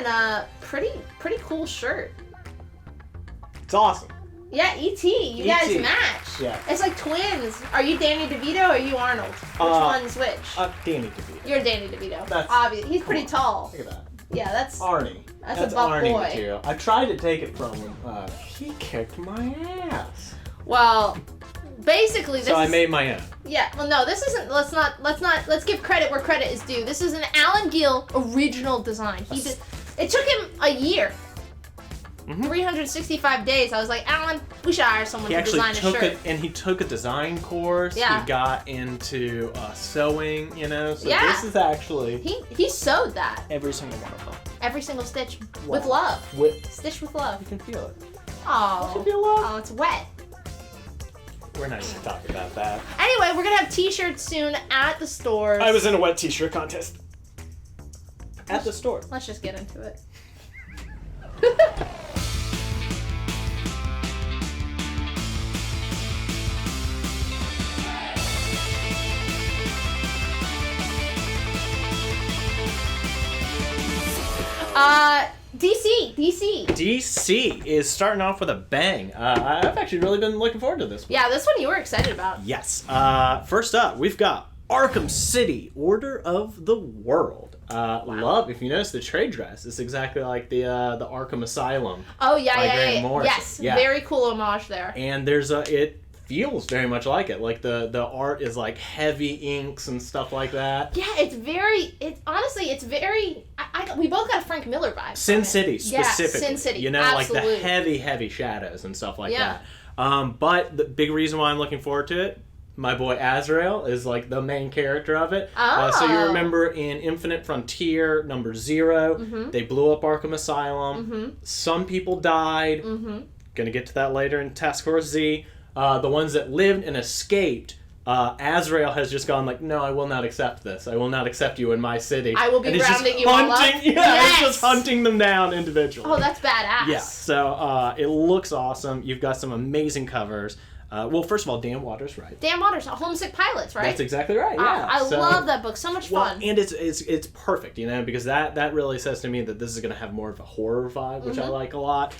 wearing a pretty cool shirt. It's awesome. Yeah, E.T. You guys match. Yeah. It's like twins. Are you Danny DeVito or are you Arnold? Which one's which? Danny DeVito. You're Danny DeVito. That's obvious. He's pretty tall. Look at that. Yeah, that's Arnie. That's a buff Arnie boy. material. I tried to take it from him. He kicked my ass. Well, basically this So I made my own. Yeah, well no, this isn't let's give credit where credit is due. This is an Alan Gill original design. It took him a year. 365 days. I was like, Alan, we should hire someone to design a shirt. He took a design course. Yeah. He got into sewing, So Yeah. this is actually... He sewed that. Every single one of them. Every single stitch with love. Stitch with love. You can feel it. Oh. You can feel love. Oh, it's wet. We're not even talking about that. Anyway, we're gonna have t-shirts soon at the stores. I was in a wet t-shirt contest. At the store. Let's just get into it. DC is starting off with a bang. I've actually really been looking forward to this one. Yeah, this one you were excited about. Yes. First up, we've got Arkham City, Order of the World. Love, if you notice the trade dress, it's exactly like the Arkham Asylum. Oh, yeah, by yeah, Grant yeah. Morrison. Yes, Yeah. very cool homage there. And there's it feels very much like it. Like the art is like heavy inks and stuff like that. Yeah, it's very, we both got a Frank Miller vibe. Sin City, specifically. Yeah, Sin City, absolutely. absolutely. Like the heavy shadows and stuff like that. But the big reason why I'm looking forward to it, my boy Azrael is like the main character of it. So you remember in Infinite Frontier number 0, they blew up Arkham Asylum. Some people died. Gonna get to that later in Task Force Z. The ones that lived and escaped, Azrael has just gone like, no, I will not accept this. I will not accept you in my city. I will be grounding you on love. He's just hunting them down individually. Oh, that's badass. Yeah, so it looks awesome. You've got some amazing covers. Well, first of all, Dan Waters, right? Dan Waters, Homesick Pilots, right? That's exactly right, yeah. I love that book. So much fun. And it's perfect, because that really says to me that this is going to have more of a horror vibe, which I like a lot.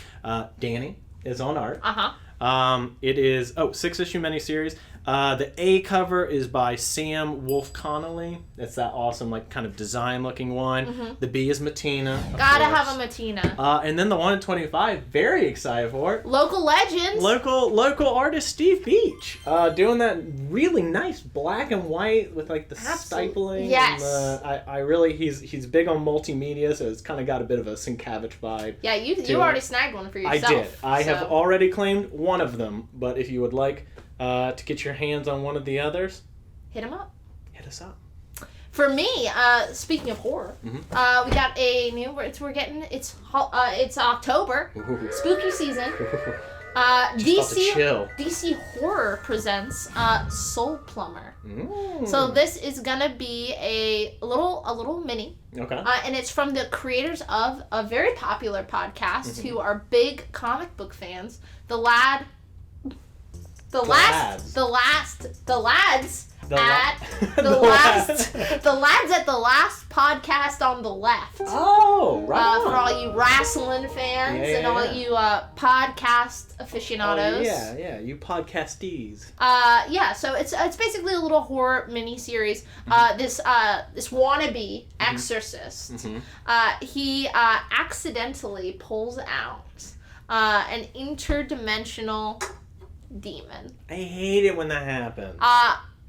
Danny is on art. It is 6-issue miniseries. The A cover is by Sam Wolfe Connolly. It's that awesome, like, kind of design-looking one. The B is Matina. Gotta have a Matina. And then the 1 in 25, very excited for it. Local legends. Local artist Steve Beach, doing that really nice black and white with like the stippling. Yes. And he's big on multimedia, so it's kind of got a bit of a Sienkiewicz vibe. Yeah, you already snagged one for yourself. I did. I have already claimed one of them, but if you would like to get your hands on one of the others, hit him up. Hit us up. For me, speaking of horror, we got a new. It's October, spooky season. DC Horror presents Soul Plumber. So this is gonna be a little mini. Okay. And it's from the creators of a very popular podcast who are big comic book fans. The lads at the last podcast on the left. Oh, right. For all you wrestling fans and all you podcast aficionados. Oh, yeah, you podcastees. So it's basically a little horror mini-series. This wannabe exorcist, he accidentally pulls out an interdimensional demon. I hate it when that happens.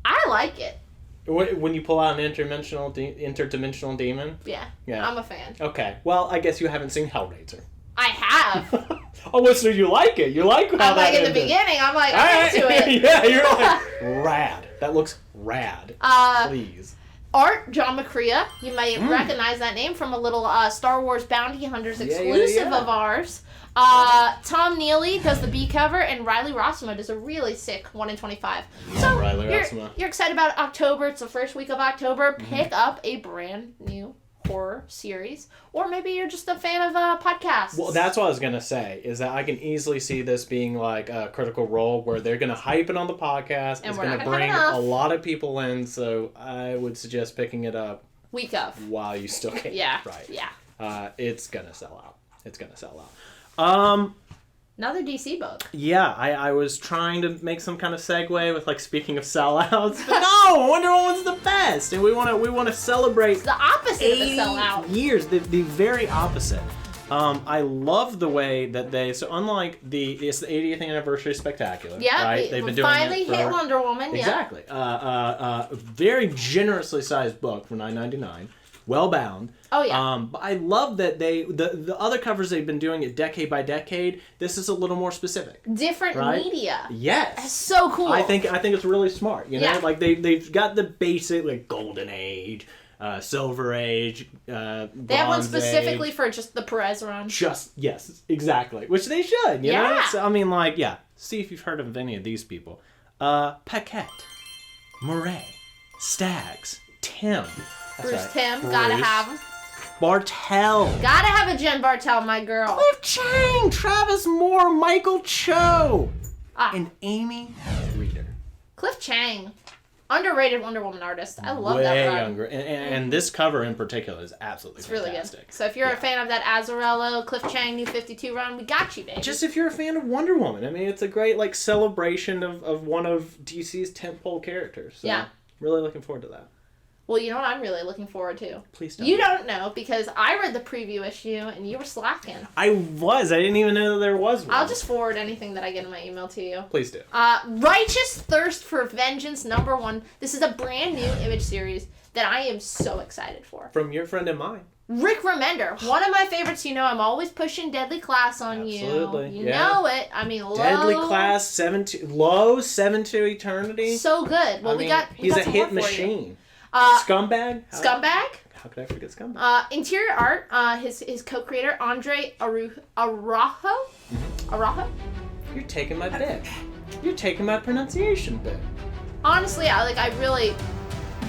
I like it. When you pull out an interdimensional demon? Yeah, I'm a fan. Okay, well, I guess you haven't seen Hellraiser. I have. Oh, so you like it? You like how I'm that like in ended. the beginning. I'm like, I'm into it. Yeah, you're like, rad. That looks rad. Please. Art, John McCrea. You may recognize that name from a little Star Wars Bounty Hunters exclusive of ours. Tom Neely does the B cover, and Riley Rossimo does a really sick 1 in 25. So you're excited about October. It's the first week of October. Pick up a brand new horror series, or maybe you're just a fan of podcasts. Well, that's what I was gonna say, is that I can easily see this being like a Critical Role where they're gonna hype it on the podcast, and it's gonna bring a lot of people in, so I would suggest picking it up week of while you still can. Yeah. Right. Yeah. It's gonna sell out. It's gonna sell out. Another DC book. Yeah, I was trying to make some kind of segue with like speaking of sellouts, but no, Wonder Woman's the best, and we want to celebrate. It's the opposite of a sellout. Years, the very opposite. I love the way that it's unlike it's the 80th anniversary spectacular. Yeah, right? They've been doing finally hit Wonder Woman. Exactly. Yeah. Very generously sized book for $9.99. Well bound. Oh yeah. But I love that the other covers they've been doing it decade by decade. This is a little more specific. Different media. Yes. That's so cool. I think it's really smart. You know, yeah. like they've got the basic like Golden Age, Silver Age. They have one specifically for just the Perez run. Yes, exactly. Which they should. You know. So, I mean, like, yeah. See if you've heard of any of these people. Paquette, Murray, Staggs, Tim. Bruce right. Tim, Bruce. gotta have him. Bartell. Gotta have a Jen Bartell, my girl. Cliff Chang, Travis Moore, Michael Cho, and Amy Reeder. Cliff Chang, underrated Wonder Woman artist. I love Way that run. younger, and this cover in particular is absolutely fantastic. Really good. So if you're a fan of that Azzarello, Cliff Chang, New 52 run, we got you, baby. Just if you're a fan of Wonder Woman, I mean, it's a great like celebration of one of DC's tentpole characters. So yeah. Really looking forward to that. Well, you know what I'm really looking forward to? Please don't. You don't know because I read the preview issue and you were slacking. I didn't even know that there was one. I'll just forward anything that I get in my email to you. Please do. Righteous Thirst for Vengeance #1. This is a brand new Image series that I am so excited for. From your friend and mine. Rick Remender, one of my favorites. You know, I'm always pushing Deadly Class on Absolutely. you. You know it. I mean, low. Deadly Class 7 to Eternity. So good. Well, he's a some hit more for you. machine. Scumbag. How could I forget Scumbag? Interior art. His co-creator Andre Araujo. Araujo. You're taking my bit. You're taking my pronunciation bit. Honestly, I really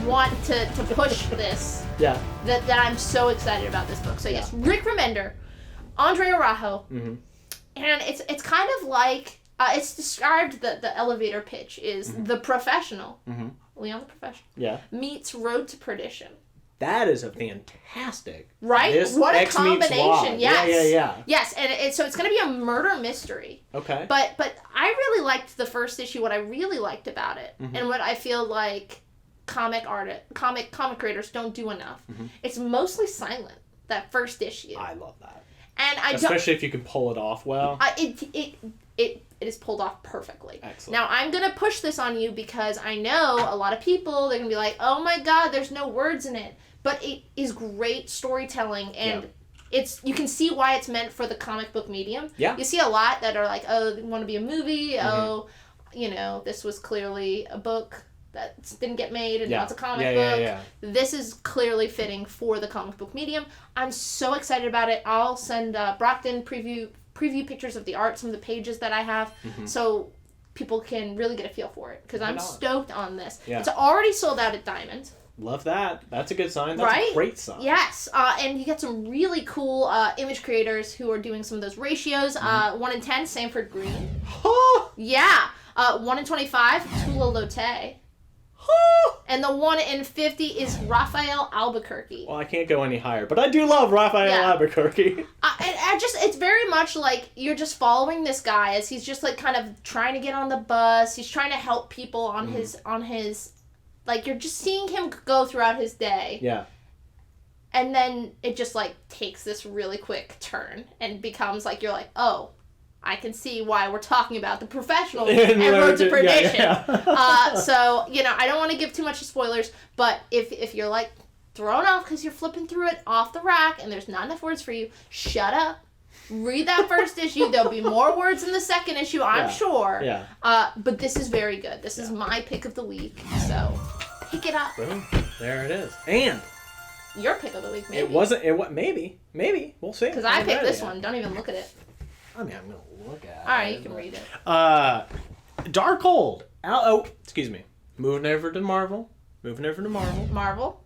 want to push this. Yeah. That I'm so excited about this book. So yes, Rick Remender, Andre Araujo, and it's kind of like it's described the elevator pitch is The Professional. Leon the Professional. Meets Road to Perdition. That is a fantastic. Right? What a combination. Yes. Yeah. Yes, and so it's going to be a murder mystery. Okay. But I really liked the first issue, what I really liked about it, and what I feel like comic creators don't do enough. It's mostly silent, that first issue. I love that. And especially if you can pull it off well. It is pulled off perfectly. Excellent. Now, I'm going to push this on you because I know a lot of people, they're going to be like, oh my god, there's no words in it. But it is great storytelling, and you can see why it's meant for the comic book medium. Yeah. You see a lot that are like, oh, they want to be a movie. Oh, you know, this was clearly a book that didn't get made, and now it's a comic book. Yeah. This is clearly fitting for the comic book medium. I'm so excited about it. I'll send Brockton preview pictures of the art, some of the pages that I have, so people can really get a feel for it, because I'm stoked on this. Yeah. It's already sold out at Diamond. Love that. That's a good sign. That's a great sign. Yes. And you get some really cool image creators who are doing some of those ratios. 1 in 10, Sanford Green. Yeah. 1 in 25, Tula Lotte. And the 1 in 50 is Raphael Albuquerque. Well, I can't go any higher, but I do love Raphael Albuquerque. It's very much like you're just following this guy as he's just like kind of trying to get on the bus. He's trying to help people on his, like, you're just seeing him go throughout his day. Yeah. And then it just like takes this really quick turn and becomes like, you're like, oh, I can see why we're talking about The Professional and Road to Perdition. So, you know, I don't want to give too much spoilers, but if you're, like, thrown off because you're flipping through it off the rack and there's not enough words for you, shut up. Read that first issue. There'll be more words in the second issue, I'm sure. Yeah. But this is very good. This is my pick of the week, so pick it up. Boom. There it is. And your pick of the week, maybe. Maybe. We'll see. Because I picked this one. Don't even look at it. I mean, I'm going to look at it. All right, you can read it. Darkhold. Excuse me. Moving over to Marvel. Marvel.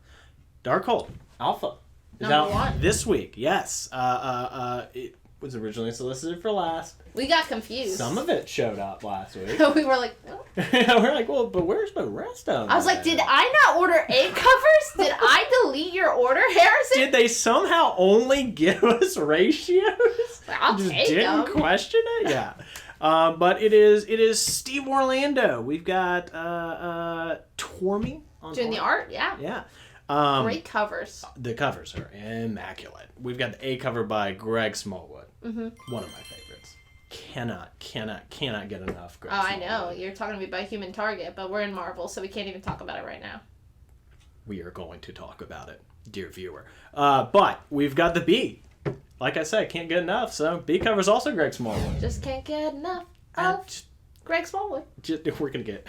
Darkhold Alpha. Number 1. This week, yes. It was originally solicited for last. We got confused. Some of it showed up last week. We were like, oh. We're like, well, but where's the rest of them? I was like, did I not order 8 covers? Did I delete your order, Harrison? Did they somehow only give us ratios? I'll take them. Didn't question it? Yeah. But it is Steve Orlando. We've got Tormy on doing the art. Yeah. Yeah. Great covers. The covers are immaculate. We've got the A cover by Greg Smallwood. Mm-hmm. One of my favorites. Cannot get enough Greg I Smallwood. know. You're talking to me about Human Target, but we're in Marvel, so we can't even talk about it right now. We are going to talk about it, dear viewer. But we've got the B. Like I said, can't get enough. So B cover's also Greg Smallwood. Just can't get enough of Greg Smallwood. We're gonna get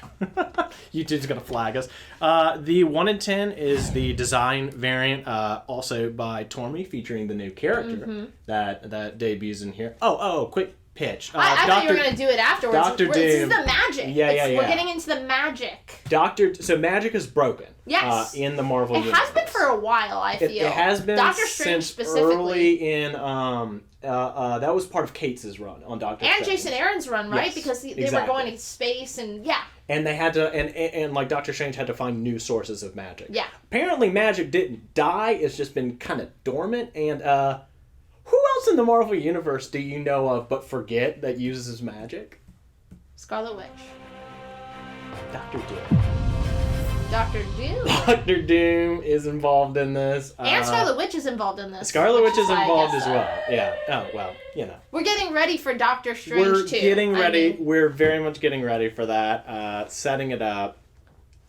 YouTube's gonna flag us. The 1 in 10 is the design variant, also by Tormy, featuring the new character that debuts in here. Oh, quick pitch. I thought you were gonna do it afterwards. Dr. Doom. This is the magic. Yeah. We're getting into the magic. So magic is broken. Yes. In the Marvel universe. It has been for a while, I feel. It has been Doctor Strange since specifically. early in that was part of Kate's run on Doctor Strange. And Jason Aaron's run, right? Yes, because they exactly. were going to space and And they had to and like Doctor Strange had to find new sources of magic. Yeah. Apparently magic didn't die, it's just been kind of dormant. And who else in the Marvel universe do you know of but forget that uses magic? Scarlet Witch. Doctor Doom. Dr. Doom. Doctor Doom is involved in this. And Scarlet Witch is involved in this. Scarlet Witch is why I involved guess as well. Yeah. Oh, well, you know. We're getting ready for Doctor Strange We're too. getting ready. We're very much getting ready for that. Setting it up.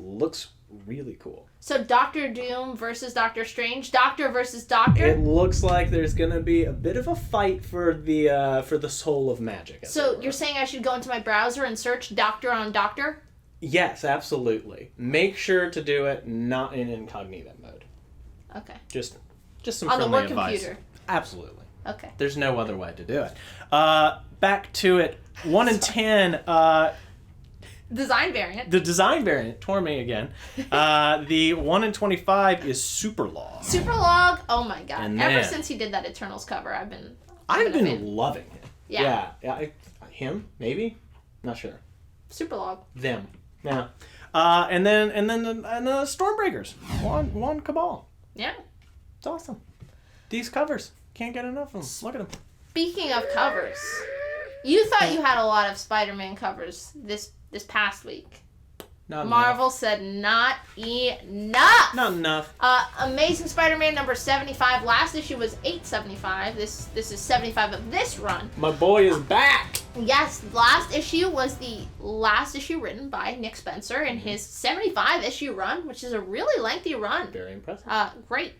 Looks really cool. So Doctor Doom versus Doctor Strange. Doctor versus Doctor. It looks like there's gonna be a bit of a fight for the soul of magic. So you're saying I should go into my browser and search Doctor on Doctor? Yes, absolutely. Make sure to do it not in incognito mode. Okay. Just some on the friendly work advice. computer. Absolutely. Okay. There's no other way to do it. Back to it. 1 in 10. Design variant. The design variant, Torme again. The 1 in 25 is Superlog. Superlog, oh my god. And Ever then- since he did that Eternals cover, I've been I've a been fan. loving it. Yeah. Him, maybe? Not sure. Superlog. Them. Yeah. And then the Stormbreakers. One Cabal. Yeah. It's awesome. These covers. Can't get enough of them. Look at them. Speaking of covers, you thought you had a lot of Spider-Man covers this past week. Not Marvel said not enough. Not enough. Amazing Spider-Man number 75. Last issue was 875. This is 75 of this run. My boy is back. Yes, last issue was the last issue written by Nick Spencer in his 75 issue run, which is a really lengthy run. Very impressive. Great.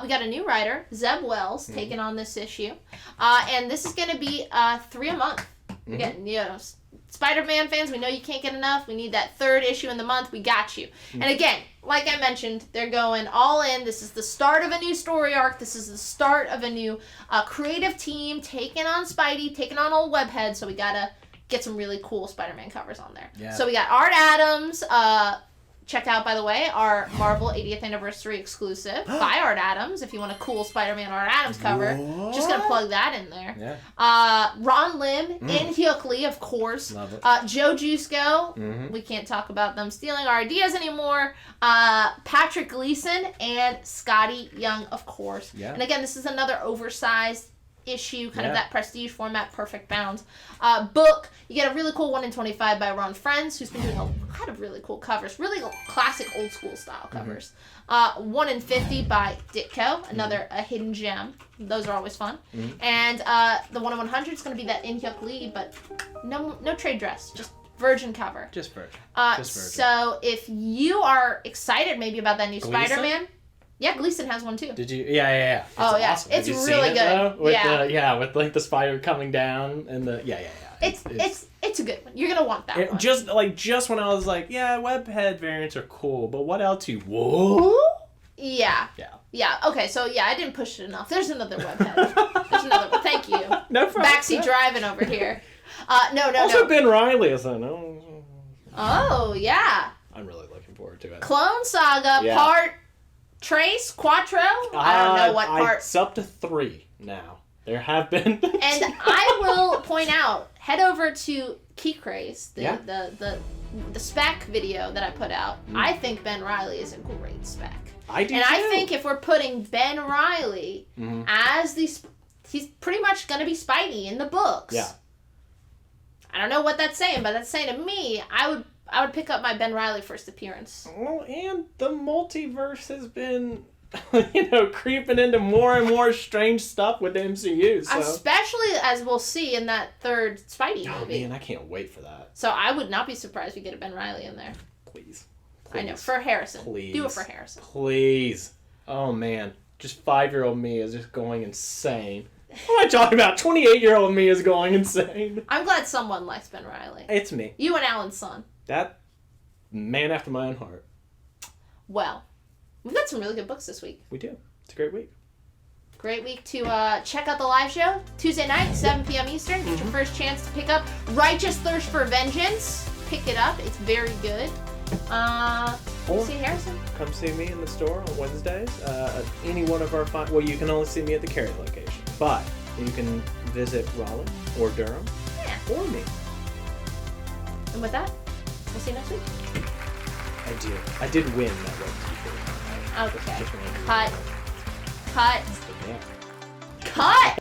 We got a new writer, Zeb Wells, taking on this issue. And this is going to be 3 a month. Again, Spider-Man fans, we know you can't get enough. We need that 3rd issue in the month. We got you. And again, like I mentioned, they're going all in. This is the start of a new story arc. This is the start of a new creative team taking on Spidey, taking on old Webhead. So we got to get some really cool Spider-Man covers on there. Yeah. So we got Art Adams. Check out, by the way, our Marvel 80th Anniversary exclusive by Art Adams. If you want a cool Spider-Man Art Adams cover, just going to plug that in there. Yeah. Ron Lim, In Hyuk Lee, of course. Love it. Joe Jusko. We can't talk about them stealing our ideas anymore. Patrick Gleason and Scotty Young, of course. Yeah. And again, this is another oversized issue, kind of that prestige format, perfect bounds. Book, you get a really cool 1 in 25 by Ron Friends, who's been doing a lot of really cool covers, really classic old school style covers. 1 in 50 by Ditko, another a hidden gem. Those are always fun. And the 1 in 100 is going to be that In Hyuk Lee, but no trade dress, just virgin cover. Just virgin. So if you are excited maybe about that new Gleason? Spider-Man, yeah, Gleason has one too. Did you? Yeah. It's awesome. It's really good. With like the spider coming down and the It's a good one. You're gonna want that one. Just when I was like, webhead variants are cool, but what else you what? Yeah. Okay, so I didn't push it enough. There's another webhead. There's another one. Thank you. No problem. Backseat driving over here. No. Also, Ben Reilly is in it. Oh yeah. I'm really looking forward to it. Clone Saga Part Trace Quattro. I don't know what part. It's up to 3 now. There have been. And I will point out, head over to Key Craze, the spec video that I put out. I think Ben Reilly is a great spec. I do and too. I think if we're putting Ben Reilly as he's pretty much going to be Spidey in the books. Yeah. I don't know what that's saying, but that's saying to me, I would pick up my Ben Reilly first appearance. Well, and the multiverse has been, creeping into more and more strange stuff with the MCU. So. Especially as we'll see in that third Spidey movie. Oh man, I can't wait for that. So I would not be surprised if we get a Ben Reilly in there. Please. I know, for Harrison. Please. Do it for Harrison. Please. Oh man, just 5-year-old me is just going insane. What am I talking about? 28-year-old me is going insane. I'm glad someone likes Ben Reilly. It's me. You and Alan's son. That man after my own heart. Well, we've got some really good books this week. We do. It's a great week. Great week to check out the live show. Tuesday night, 7 p.m. Eastern. Get your first chance to pick up Righteous Thirst for Vengeance. Pick it up. It's very good. See Harrison? Come see me in the store on Wednesdays. Any one of our well, you can only see me at the Cary location. But you can visit Raleigh or Durham or me. And with that, we'll see you next week. I did win that Red T-shirt. Okay. Cut. Yeah. Cut!